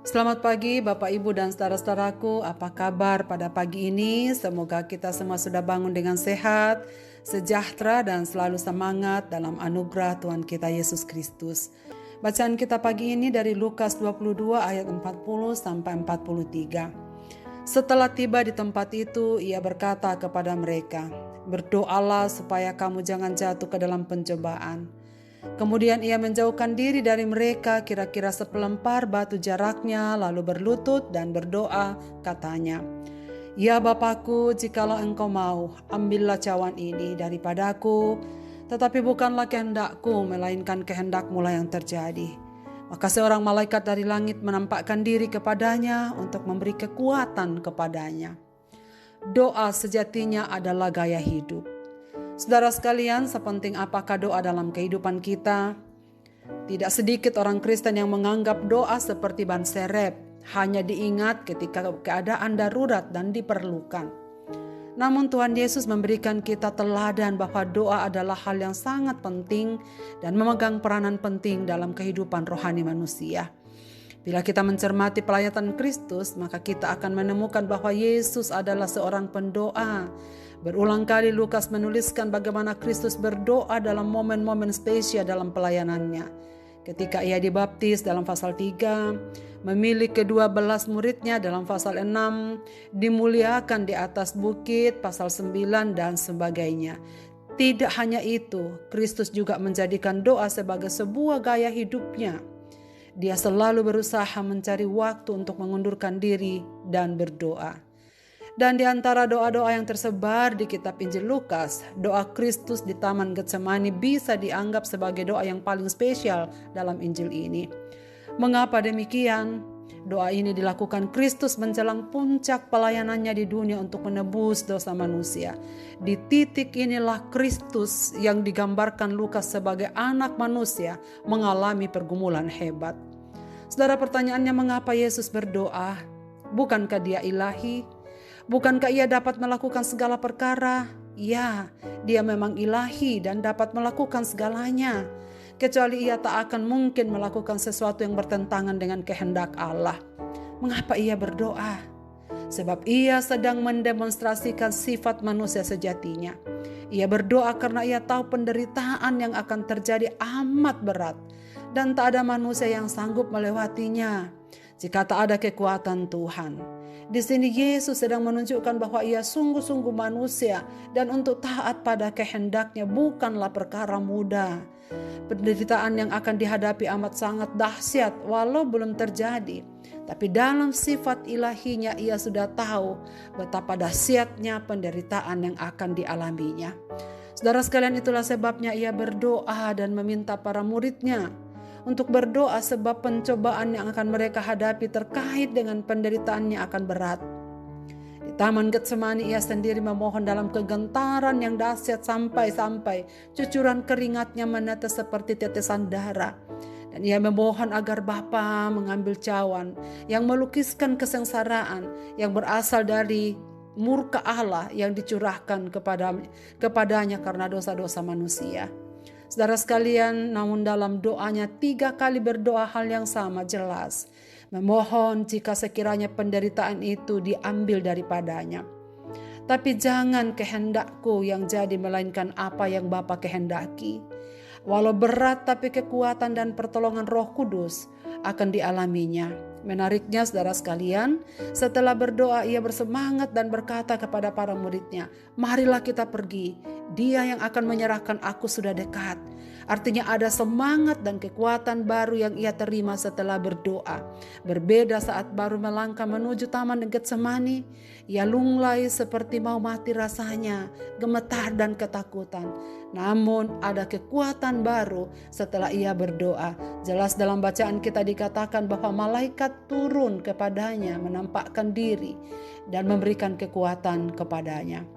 Selamat pagi Bapak Ibu dan saudara-saudaraku, apa kabar pada pagi ini? Semoga kita semua sudah bangun dengan sehat, sejahtera dan selalu semangat dalam anugerah Tuhan kita Yesus Kristus. Bacaan kita pagi ini dari Lukas 22 ayat 40 sampai 43. Setelah tiba di tempat itu, ia berkata kepada mereka, "Berdoalah supaya kamu jangan jatuh ke dalam pencobaan." Kemudian ia menjauhkan diri dari mereka kira-kira sepelempar batu jaraknya, lalu berlutut dan berdoa, katanya, "Ya Bapakku, jikalau engkau mau, ambillah cawan ini daripadaku, tetapi bukanlah kehendakku, melainkan kehendak-Mu lah yang terjadi." Maka seorang malaikat dari langit menampakkan diri kepadanya untuk memberi kekuatan kepadanya. Doa sejatinya adalah gaya hidup. Saudara sekalian, sepenting apakah doa dalam kehidupan kita? Tidak sedikit orang Kristen yang menganggap doa seperti ban serep, hanya diingat ketika keadaan darurat dan diperlukan. Namun Tuhan Yesus memberikan kita teladan bahwa doa adalah hal yang sangat penting dan memegang peranan penting dalam kehidupan rohani manusia. Bila kita mencermati pelayanan Kristus, maka kita akan menemukan bahwa Yesus adalah seorang pendoa. Berulang kali Lukas menuliskan bagaimana Kristus berdoa dalam momen-momen spesial dalam pelayanannya. Ketika ia dibaptis dalam pasal 3, memilih ke-12 muridnya dalam pasal 6, dimuliakan di atas bukit pasal 9 dan sebagainya. Tidak hanya itu, Kristus juga menjadikan doa sebagai sebuah gaya hidupnya. Dia selalu berusaha mencari waktu untuk mengundurkan diri dan berdoa. Dan di antara doa-doa yang tersebar di kitab Injil Lukas, doa Kristus di Taman Getsemani bisa dianggap sebagai doa yang paling spesial dalam Injil ini. Mengapa demikian? Doa ini dilakukan Kristus menjelang puncak pelayanannya di dunia untuk menebus dosa manusia. Di titik inilah Kristus yang digambarkan Lukas sebagai anak manusia mengalami pergumulan hebat. Saudara, pertanyaannya, mengapa Yesus berdoa? Bukankah dia ilahi? Bukankah ia dapat melakukan segala perkara? Ya, dia memang ilahi dan dapat melakukan segalanya. Kecuali ia tak akan mungkin melakukan sesuatu yang bertentangan dengan kehendak Allah. Mengapa ia berdoa? Sebab ia sedang mendemonstrasikan sifat manusia sejatinya. Ia berdoa karena ia tahu penderitaan yang akan terjadi amat berat, dan tak ada manusia yang sanggup melewatinya jika tak ada kekuatan Tuhan. Di sini Yesus sedang menunjukkan bahwa ia sungguh-sungguh manusia, dan untuk taat pada kehendaknya bukanlah perkara mudah. Penderitaan yang akan dihadapi amat sangat dahsyat walau belum terjadi. Tapi dalam sifat ilahinya ia sudah tahu betapa dahsyatnya penderitaan yang akan dialaminya. Saudara sekalian, itulah sebabnya ia berdoa dan meminta para muridnya untuk berdoa sebab pencobaan yang akan mereka hadapi terkait dengan penderitaannya akan berat. Di Taman Getsemani ia sendiri memohon dalam kegentaran yang dahsyat sampai cucuran keringatnya menetes seperti tetesan darah. Dan ia memohon agar Bapa mengambil cawan yang melukiskan kesengsaraan yang berasal dari murka Allah yang dicurahkan kepadanya karena dosa-dosa manusia. Saudara sekalian, namun dalam doanya 3 kali berdoa hal yang sama jelas. Memohon jika sekiranya penderitaan itu diambil daripadanya. Tapi jangan kehendakku yang jadi, melainkan apa yang Bapa kehendaki. Walau berat, tapi kekuatan dan pertolongan Roh Kudus akan dialaminya. Menariknya, saudara sekalian, setelah berdoa ia bersemangat dan berkata kepada para muridnya, "Marilah kita pergi. Dia yang akan menyerahkan aku sudah dekat." Artinya ada semangat dan kekuatan baru yang ia terima setelah berdoa. Berbeda saat baru melangkah menuju Taman Getsemani, ia lunglai seperti mau mati rasanya, gemetar dan ketakutan. Namun ada kekuatan baru setelah ia berdoa. Jelas dalam bacaan kita dikatakan bahwa malaikat turun kepadanya, menampakkan diri dan memberikan kekuatan kepadanya.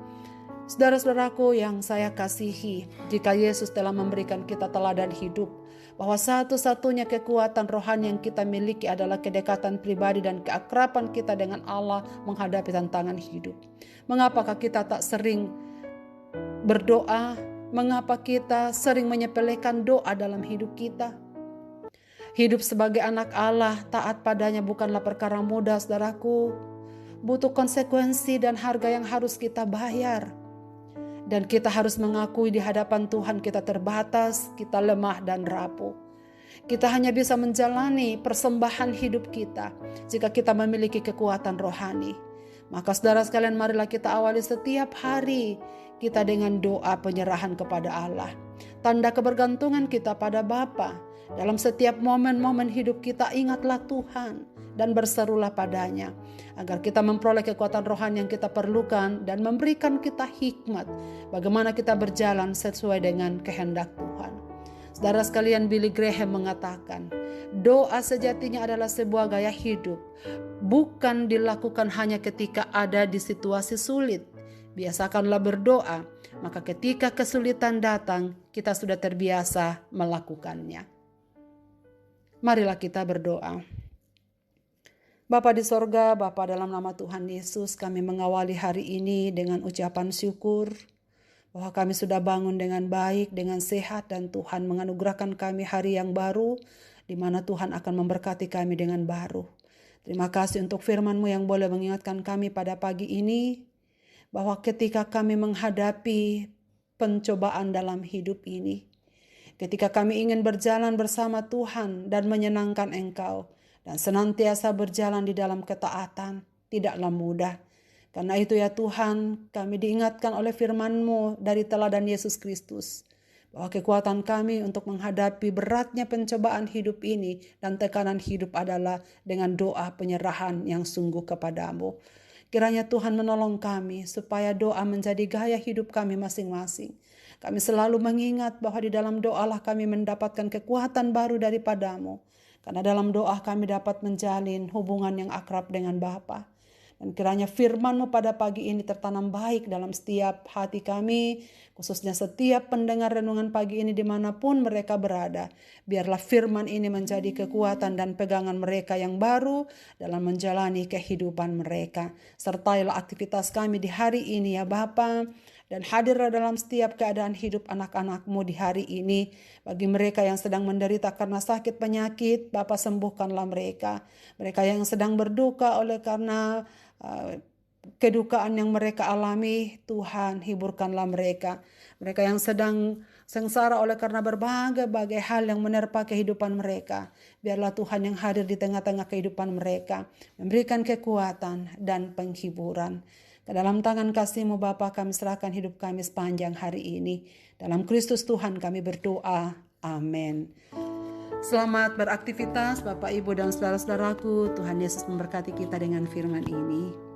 Saudara-saudaraku yang saya kasihi, jika Yesus telah memberikan kita teladan hidup, bahwa satu-satunya kekuatan rohani yang kita miliki adalah kedekatan pribadi dan keakraban kita dengan Allah menghadapi tantangan hidup. Mengapakah kita tak sering berdoa? Mengapa kita sering menyepelekan doa dalam hidup kita? Hidup sebagai anak Allah, taat padanya bukanlah perkara mudah, saudaraku. Butuh konsekuensi dan harga yang harus kita bayar. Dan kita harus mengakui di hadapan Tuhan kita terbatas, kita lemah dan rapuh. Kita hanya bisa menjalani persembahan hidup kita jika kita memiliki kekuatan rohani. Maka saudara sekalian, marilah kita awali setiap hari kita dengan doa penyerahan kepada Allah. Tanda kebergantungan kita pada Bapa. Dalam setiap momen-momen hidup kita, ingatlah Tuhan dan berserulah padanya, agar kita memperoleh kekuatan rohani yang kita perlukan dan memberikan kita hikmat bagaimana kita berjalan sesuai dengan kehendak Tuhan. Saudara sekalian, Billy Graham mengatakan, doa sejatinya adalah sebuah gaya hidup, bukan dilakukan hanya ketika ada di situasi sulit. Biasakanlah berdoa, maka ketika kesulitan datang, kita sudah terbiasa melakukannya. Marilah kita berdoa. Bapa di sorga, Bapa dalam nama Tuhan Yesus, kami mengawali hari ini dengan ucapan syukur bahwa kami sudah bangun dengan baik, dengan sehat, dan Tuhan menganugerahkan kami hari yang baru, di mana Tuhan akan memberkati kami dengan baru. Terima kasih untuk firman-Mu yang boleh mengingatkan kami pada pagi ini, bahwa ketika kami menghadapi pencobaan dalam hidup ini, ketika kami ingin berjalan bersama Tuhan dan menyenangkan Engkau, dan senantiasa berjalan di dalam ketaatan, tidaklah mudah. Karena itu ya Tuhan, kami diingatkan oleh firman-Mu dari teladan Yesus Kristus, bahwa kekuatan kami untuk menghadapi beratnya pencobaan hidup ini dan tekanan hidup adalah dengan doa penyerahan yang sungguh kepadamu. Kiranya Tuhan menolong kami supaya doa menjadi gaya hidup kami masing-masing. Kami selalu mengingat bahwa di dalam doalah kami mendapatkan kekuatan baru daripada-Mu. Karena dalam doa kami dapat menjalin hubungan yang akrab dengan Bapa. Dan kiranya firman-Mu pada pagi ini tertanam baik dalam setiap hati kami, khususnya setiap pendengar renungan pagi ini dimanapun mereka berada. Biarlah firman ini menjadi kekuatan dan pegangan mereka yang baru dalam menjalani kehidupan mereka. Sertailah aktivitas kami di hari ini ya Bapa, dan hadirlah dalam setiap keadaan hidup anak-anak-Mu di hari ini. Bagi mereka yang sedang menderita karena sakit penyakit, Bapa sembuhkanlah mereka. Mereka yang sedang berduka oleh karena kedukaan yang mereka alami, Tuhan hiburkanlah mereka. Mereka yang sedang sengsara oleh karena berbagai hal yang menerpa kehidupan mereka, biarlah Tuhan yang hadir di tengah-tengah kehidupan mereka, memberikan kekuatan dan penghiburan. Ke dalam tangan kasih-Mu Bapa kami serahkan hidup kami sepanjang hari ini. Dalam Kristus Tuhan kami berdoa. Amin. Selamat beraktivitas Bapak, Ibu, dan saudara-saudaraku. Tuhan Yesus memberkati kita dengan firman ini.